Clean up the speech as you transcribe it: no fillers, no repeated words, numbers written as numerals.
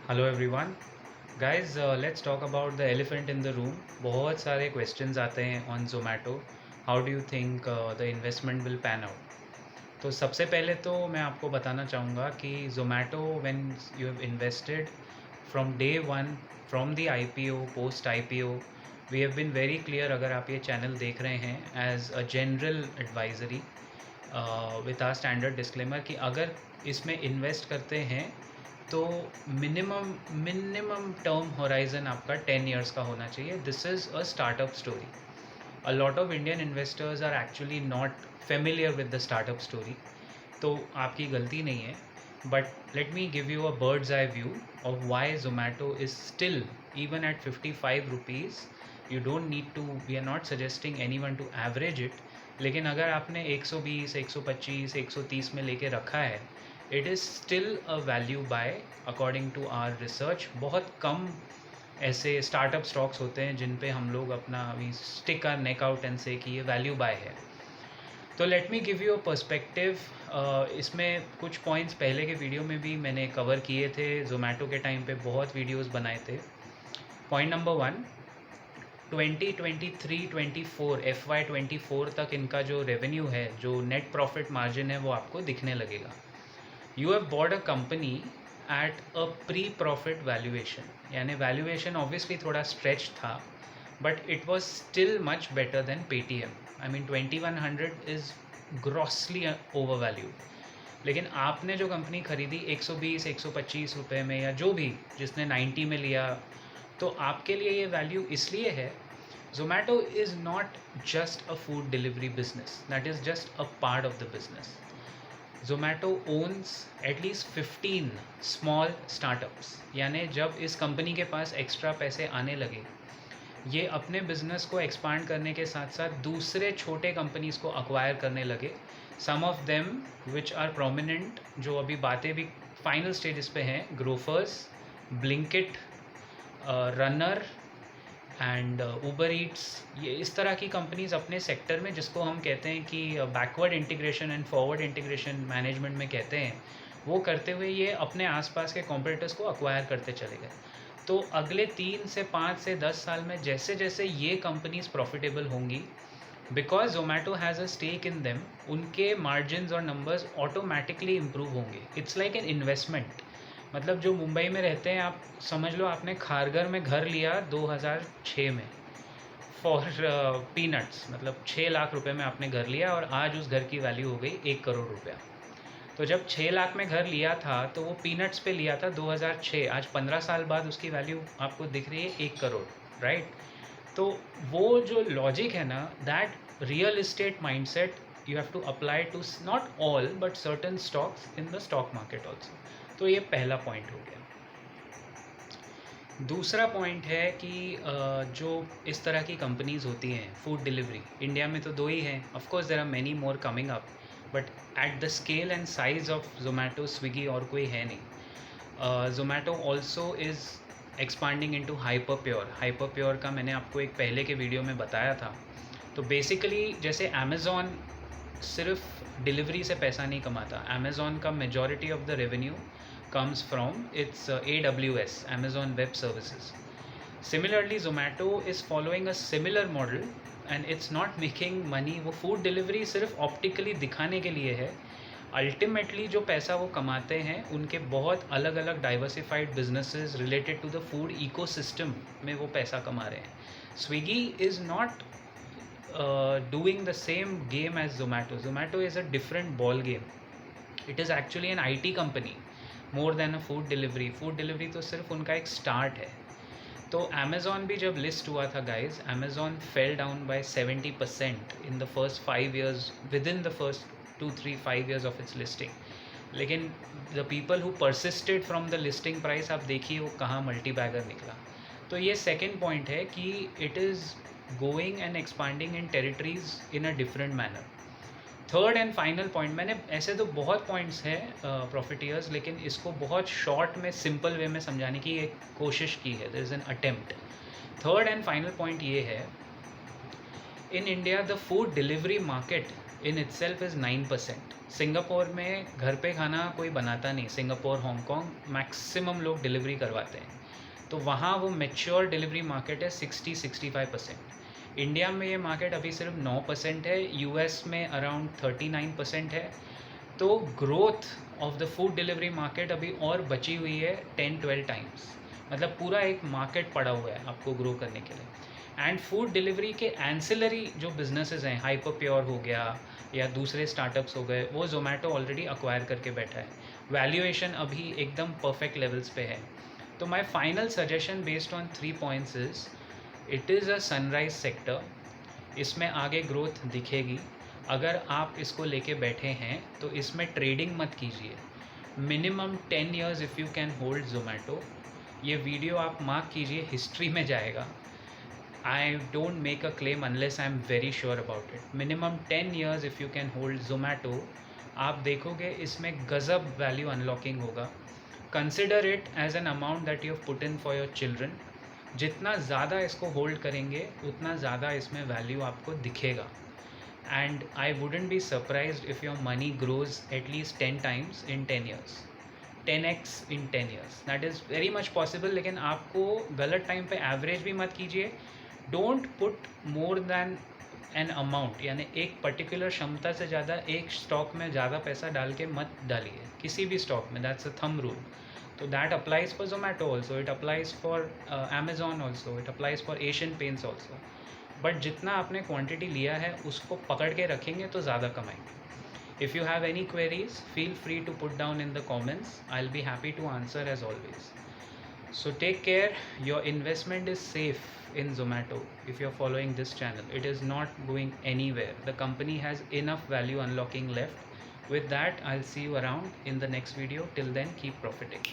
Hello everyone guys, let's talk about the elephant in the room. बहुत सारे questions आते हैं on Zomato. How do you think the investment will pan out? तो सबसे पहले तो मैं आपको बताना चाहूँगा कि Zomato when you have invested from day one, from the IPO, post IPO, we have been very clear. अगर आप ये चैनल देख रहे हैं as a general advisory with our standard disclaimer कि अगर इसमें इन्वेस्ट करते हैं तो मिनिमम टर्म होराइजन आपका 10 ईयर्स का होना चाहिए। This is a startup story. A lot of Indian investors are actually not familiar with the startup story, तो आपकी गलती नहीं है। But let me give you a bird's eye view of why Zomato is still even at 55 rupees. You don't need to, we are not suggesting any one to average it, लेकिन अगर आपने 120, 125, 130 में लेके रखा है, it is still a value buy according to our research. बहुत कम ऐसे स्टार्टअप स्टॉक्स होते हैं जिन पे हम लोग अपना we stick our neck out and say कि ये वैल्यू बाय है। तो let me give you a perspective. इसमें कुछ पॉइंट्स पहले के वीडियो में भी मैंने कवर किए थे, जोमेटो के टाइम पे बहुत वीडियोस बनाए थे। पॉइंट नंबर वन, 2023-24 FY24 तक इनका जो रेवेन्यू है, जो नेट प्रॉफिट मार्जिन है, वो आपको दिखने लगेगा। You have bought a company at a pre profit valuation, यानी वैल्यूएशन ऑब्वियसली थोड़ा स्ट्रेच था, but it was still much better than Paytm. I mean 2100 is grossly over valued. लेकिन आपने जो कंपनी खरीदी 120, 125 रुपये में, या जो भी जिसने 90 में लिया, तो आपके लिए ये वैल्यू इसलिए है। Zomato is not just a food delivery business, that is just a part of the business. Zomato owns at least 15 small startups, यानी जब इस कंपनी के पास एक्स्ट्रा पैसे आने लगे, ये अपने बिजनेस को एक्सपांड करने के साथ साथ दूसरे छोटे कंपनीज को अक्वायर करने लगे। Some of them which are prominent, जो अभी बातें भी फाइनल स्टेजेस पे हैं, Grofers, Blinkit, Runnr and Uber Eats. ये इस तरह की कंपनीज अपने सेक्टर में, जिसको हम कहते हैं कि backward integration and forward integration management में कहते हैं, वो करते हुए ये अपने आसपास के कॉम्पिटिटर्स को अक्वायर करते चले गए। तो अगले 3 से 5 से 10 साल में जैसे जैसे ये कंपनीज प्रॉफिटेबल होंगी, because Zomato has a stake in them, उनके मार्जिन और नंबर्स ऑटोमेटिकली इम्प्रूव होंगे। It's like an investment. मतलब जो मुंबई में रहते हैं, आप समझ लो आपने खारघर में घर लिया 2006 में फॉर पीनट्स, मतलब 6 लाख रुपए में आपने घर लिया, और आज उस घर की वैल्यू हो गई 1 करोड़ रुपया। तो जब 6 लाख में घर लिया था तो वो पीनट्स पे लिया था 2006, आज 15 साल बाद उसकी वैल्यू आपको दिख रही है 1 करोड़, राइट? तो वो जो लॉजिक है ना, that real estate mindset you have to apply to not all but certain stocks in the stock market also. तो ये पहला पॉइंट हो गया। दूसरा पॉइंट है कि जो इस तरह की कंपनीज होती हैं फूड डिलीवरी, इंडिया में तो 2 ही हैं, of course there are many more coming up, but at the scale and size of Zomato, Swiggy और कोई है नहीं। Zomato also is expanding into Hyperpure. Hyperpure का मैंने आपको एक पहले के वीडियो में बताया था। तो बेसिकली जैसे अमेज़ॉन सिर्फ डिलीवरी से पैसा नहीं कमाता, अमेज़ॉन का majority of the revenue comes from its AWS, Amazon Web Services. Similarly, Zomato is following a similar model and it's not making money. वो फूड डिलीवरी सिर्फ ऑप्टिकली दिखाने के लिए है। अल्टीमेटली जो पैसा वो कमाते हैं, उनके बहुत अलग अलग diversified businesses related to the food ecosystem में वो पैसा कमा रहे हैं। Swiggy is not doing the same game as Zomato. Zomato is a different ball game. It is actually an IT company more than a food delivery. Food delivery तो सिर्फ उनका एक स्टार्ट है। तो अमेज़ॉन भी जब लिस्ट हुआ था guys, Amazon fell down by 70% in the first 5 years, with in the first 2-3-5 years of its listing. लेकिन the people who persisted from the listing price, आप देखिए वो कहाँ मल्टी बैगर निकला। तो ये सेकेंड पॉइंट है कि it is going and expanding in territories in a different manner. Third and final point, मैंने ऐसे तो बहुत पॉइंट्स हैं प्रॉफिटियर्स, लेकिन इसको बहुत शॉर्ट में सिंपल वे में समझाने की एक कोशिश की है, there is an attempt. Third and final point ये है, in India the food delivery market in itself is 9%. Singapore में घर पे खाना कोई बनाता नहीं. सिंगापुर, हांगकॉन्ग मैक्सिमम लोग डिलीवरी करवाते हैं. तो वहाँ वो मैच्योर डिलीवरी मार्केट है 60-65%. इंडिया में ये मार्केट अभी सिर्फ 9% है. यूएस में अराउंड 39% है. तो growth of the food delivery market अभी और बची हुई है 10-12 टाइम्स. मतलब पूरा एक मार्केट पड़ा हुआ है आपको ग्रो करने के लिए. एंड फूड डिलीवरी के एंसिलरी जो बिजनेसेस हैं, हाइपर प्योर हो गया या दूसरे स्टार्टअप्स हो गए, वो जोमेटो ऑलरेडी अक्वायर करके बैठा है. वैल्यूएशन अभी एकदम परफेक्ट लेवल्स पे है. तो my final suggestion based on 3 points is it is a sunrise sector. इसमें आगे ग्रोथ दिखेगी. अगर आप इसको लेके बैठे हैं तो इसमें ट्रेडिंग मत कीजिए. Minimum 10 years if you can hold Zomato. ये वीडियो आप मार्क कीजिए, हिस्ट्री में जाएगा. I don't make a claim unless I'm very sure about it. Minimum 10 years if you can hold Zomato, आप देखोगे इसमें गज़ब वैल्यू अनलॉकिंग होगा. Consider it as an amount that you have put in for your children. जितना ज़्यादा इसको hold करेंगे उतना ज़्यादा इसमें वैल्यू आपको दिखेगा. And I wouldn't be surprised if your money grows at least 10 times in 10 years. 10x in 10 years. That is very much possible. लेकिन आपको गलत टाइम पे एवरेज भी मत कीजिए. Don't put more than an amount, यानी एक पर्टिकुलर क्षमता से ज़्यादा एक स्टॉक में ज़्यादा पैसा डाल के मत डालिए किसी भी स्टॉक में. That's a thumb rule. तो that applies for Zomato also, it applies for Amazon also, it applies for Asian Paints also. But जितना आपने क्वांटिटी लिया है उसको पकड़ के रखेंगे तो ज़्यादा कमाएंगे. If you have any queries, feel free to put down in the comments. I'll be happy to answer as always. So take care. Your investment is safe in Zomato if you're following this channel. It is not going anywhere. The company has enough value unlocking left. With that, I'll see you around in the next video. Till then, keep profiting.